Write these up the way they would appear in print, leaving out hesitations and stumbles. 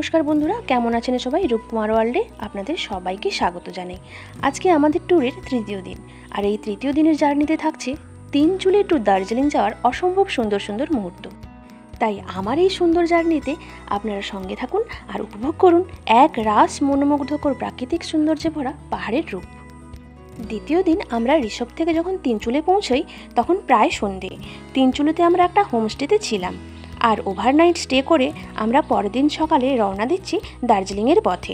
নমস্কার বন্ধুরা, কেমন আছেন সবাই? রূপকুমার ওয়ার্ল্ডে আপনাদের সবাইকে স্বাগত জানাই। আজকে আমাদের ট্যুরের তৃতীয় দিন, আর এই তৃতীয় দিনের জার্নিতে থাকছে তিনচুলে টু দার্জিলিং যাওয়ার অসম্ভব সুন্দর সুন্দর মুহূর্ত। তাই আমার এই সুন্দর জার্নিতে আপনারা সঙ্গে থাকুন আর উপভোগ করুন এক রাস মনোমুগ্ধকর প্রাকৃতিক সৌন্দর্যে ভরা পাহাড়ের রূপ। দ্বিতীয় দিন আমরা ঋষভ থেকে যখন তিনচুলে পৌঁছই তখন প্রায় সন্ধে। তিনচুলেতে আমরা একটা হোমস্টেতে ছিলাম, আর ওভারনাইট স্টে করে আমরা পরের দিন সকালে রওনা দিচ্ছি দার্জিলিংয়ের পথে।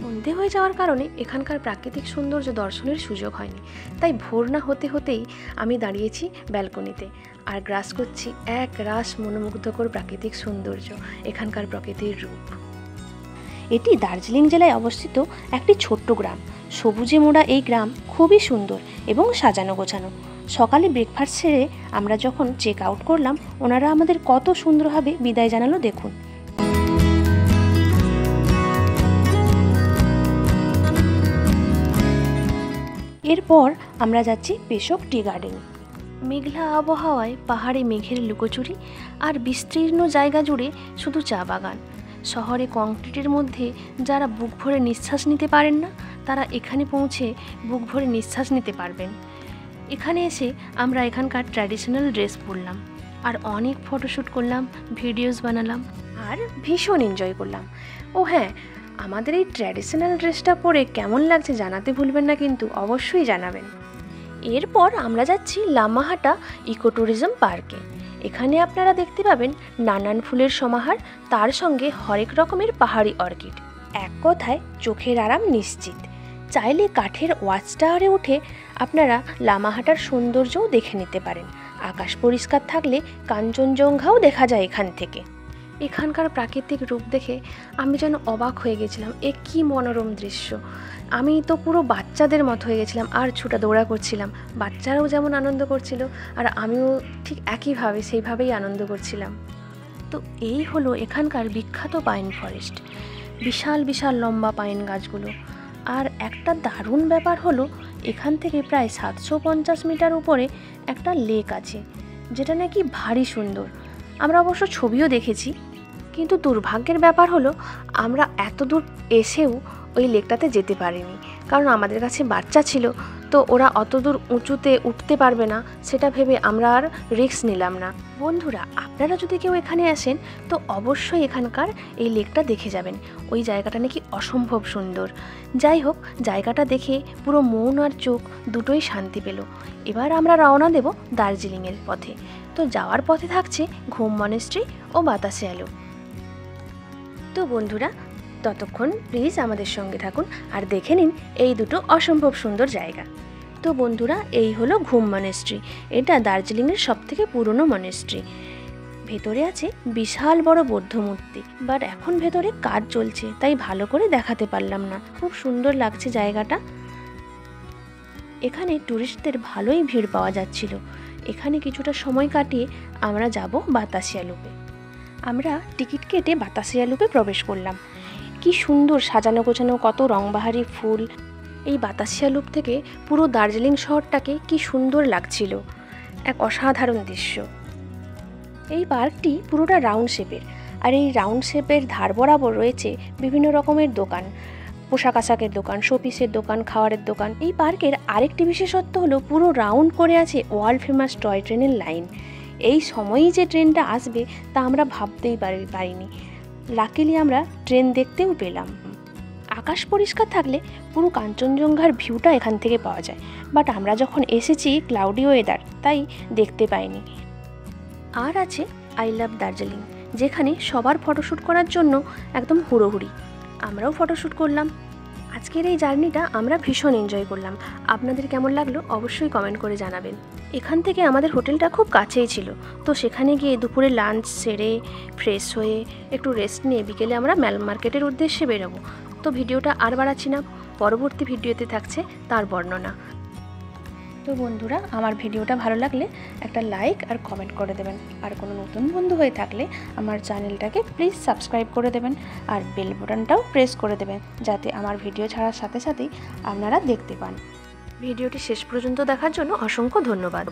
সন্ধে হয়ে যাওয়ার কারণে এখানকার প্রাকৃতিক সৌন্দর্য দর্শনের সুযোগ হয়নি, তাই ভোর না হতে হতেই আমি দাঁড়িয়েছি ব্যালকনিতে আর গ্রাস করছি এক রাস মনোমুগ্ধকর প্রাকৃতিক সৌন্দর্য, এখানকার প্রকৃতির রূপ। এটি দার্জিলিং জেলায় অবস্থিত একটি ছোট্ট গ্রাম। সবুজে মোড়া এই গ্রাম খুবই সুন্দর এবং সাজানো গোছানো। সকালে ব্রেকফাস্ট সেরে আমরা যখন চেক আউট করলাম, ওনারা আমাদের কত সুন্দরভাবে বিদায় জানালো দেখুন। এরপর আমরা যাচ্ছি পেশক টি গার্ডেন। মেঘলা আবহাওয়ায় পাহাড়ে মেঘের লুকোচুরি আর বিস্তীর্ণ জায়গা জুড়ে শুধু চা বাগান। শহরে কংক্রিটের মধ্যে যারা বুক ভরে নিঃশ্বাস নিতে পারেন না, তারা এখানে পৌঁছে বুক ভরে নিঃশ্বাস নিতে পারবেন। এখানে এসে আমরা এখানকার ট্র্যাডিশনাল ড্রেস পরলাম আর অনেক ফটোশ্যুট করলাম, ভিডিওস বানালাম আর ভীষণ এনজয় করলাম। ও হ্যাঁ, আমাদের এই ট্র্যাডিশনাল ড্রেসটা পরে কেমন লাগছে জানাতে ভুলবেন না, কিন্তু অবশ্যই জানাবেন। এরপর আমরা যাচ্ছি লামাহাটা ইকো ট্যুরিজম পার্কে। এখানে আপনারা দেখতে পাবেন নানান ফুলের সমাহার, তার সঙ্গে হরেক রকমের পাহাড়ি অর্কিড। এক কথায় চোখের আরাম নিশ্চিত। চাইলে কাঠের ওয়াচ টাওয়ারে উঠে আপনারা লামাহাটার সৌন্দর্যও দেখে নিতে পারেন। আকাশ পরিষ্কার থাকলে কাঞ্চনজঙ্ঘাও দেখা যায় এখান থেকে। এখানকার প্রাকৃতিক রূপ দেখে আমি যেন অবাক হয়ে গেছিলাম। এ কী মনোরম দৃশ্য! আমি তো পুরো বাচ্চাদের মতো হয়ে গেছিলাম আর ছুটা দৌড়া করছিলাম। বাচ্চারাও যেমন আনন্দ করছিল আর আমিও ঠিক একইভাবে সেইভাবেই আনন্দ করছিলাম। তো এই হলো এখানকার বিখ্যাত পাইন ফরেস্ট। বিশাল বিশাল লম্বা পাইন গাছগুলো। আর একটা দারুণ ব্যাপার হলো, এখান থেকে প্রায় 750 মিটার উপরে একটা লেক আছে, যেটা নাকি ভারী সুন্দর। আমরা অবশ্য ছবিও দেখেছি, কিন্তু দুর্ভাগ্যের ব্যাপার হলো আমরা এত দূর এসেও ওই লেকটাতে যেতে পারিনি, কারণ আমাদের কাছে বাচ্চা ছিল, তো ওরা অত দূর উঁচুতে উঠতে পারবে না, সেটা ভেবে আমরা আর রিস্ক নিলাম না। বন্ধুরা, আপনারা যদি কেউ এখানে আসেন তো অবশ্যই এখানকার এই লেকটা দেখে যাবেন। ওই জায়গাটা নাকি অসম্ভব সুন্দর। যাই হোক, জায়গাটা দেখে পুরো মন আর চোখ দুটোই শান্তি পেল। এবার আমরা রওনা দেব দার্জিলিংয়ের পথে। তো যাওয়ার পথে থাকছে ঘুম মনেস্ট্রি ও বাতাসে আলো। তো বন্ধুরা, ততক্ষণ প্লিজ আমাদের সঙ্গে থাকুন আর দেখে নিন এই দুটো অসম্ভব সুন্দর জায়গা। তো বন্ধুরা, এই হলো ঘুম মনেস্ট্রি। এটা দার্জিলিংয়ের সবথেকে পুরনো মনেস্ট্রি। ভেতরে আছে বিশাল বড় বৌদ্ধ মূর্তি, বাট এখন ভেতরে কাজ চলছে, তাই ভালো করে দেখাতে পারলাম না। খুব সুন্দর লাগছে জায়গাটা। এখানে ট্যুরিস্টদের ভালোই ভিড় পাওয়া যাচ্ছিল। এখানে কিছুটা সময় কাটিয়ে আমরা যাব বাতাসিয়া লুপে। আমরা টিকিট কেটে বাতাসিয়া লুপে প্রবেশ করলাম। কি সুন্দর সাজানো গোছানো, কত রংবাহারি ফুল। এই বাতাসিয়া লুপ থেকে পুরো দার্জিলিং শহরটাকে কি সুন্দর লাগছিল, এক অসাধারণ দৃশ্য। এই পার্কটি পুরোটা রাউন্ড শেপের, আর এই রাউন্ড শেপের ধার বরাবর রয়েছে বিভিন্ন রকমের দোকান, পোশাক আশাকের দোকান, শোপিসের দোকান, খাবারের দোকান। এই পার্কের আরেকটি বিশেষত্ব হলো পুরো রাউন্ড করে আছে ওয়ার্ল্ড ফেমাস টয় ট্রেনের লাইন। এই সময়ই যে ট্রেনটা আসবে তা আমরা ভাবতেই পারিনি। লাকিলি আমরা ট্রেন দেখতেও পেলাম। আকাশ পরিষ্কার থাকলে পুরো কাঞ্চনজঙ্ঘার ভিউটা এখান থেকে পাওয়া যায়, বাট আমরা যখন এসেছি ক্লাউডি ওয়েদার, তাই দেখতে পাইনি। আর আছে আই লাভ দার্জিলিং, যেখানে সবার ফটোশ্যুট করার জন্য একদম হুড়োহুড়ি। আমরাও ফটোশ্যুট করলাম। আজকের এই জার্নিটা আমরা ভীষণ এনজয় করলাম। আপনাদের কেমন লাগলো অবশ্যই কমেন্ট করে জানাবেন। এখান থেকে আমাদের হোটেলটা খুব কাছেই ছিল, তো সেখানে গিয়ে দুপুরে লাঞ্চ সেরে ফ্রেশ হয়ে একটু রেস্ট নিয়ে বিকেলে আমরা ম্যাল মার্কেটের উদ্দেশ্যে বেরোবো। তো ভিডিওটা আর বাড়াচ্ছি না, পরবর্তী ভিডিওতে থাকছে তার বর্ণনা। তো বন্ধুরা, আমার ভিডিওটা ভালো লাগলে একটা লাইক আর কমেন্ট করে দেবেন। আর কোনো নতুন বন্ধু হয়ে থাকলে আমার চ্যানেলটাকে প্লিজ সাবস্ক্রাইব করে দেবেন আর বেল বাটনটাও প্রেস করে দেবেন, যাতে আমার ভিডিও ছাড়ার সাথে সাথেই আপনারা দেখতে পান। ভিডিওটি শেষ পর্যন্ত দেখার জন্য অসংখ্য ধন্যবাদ।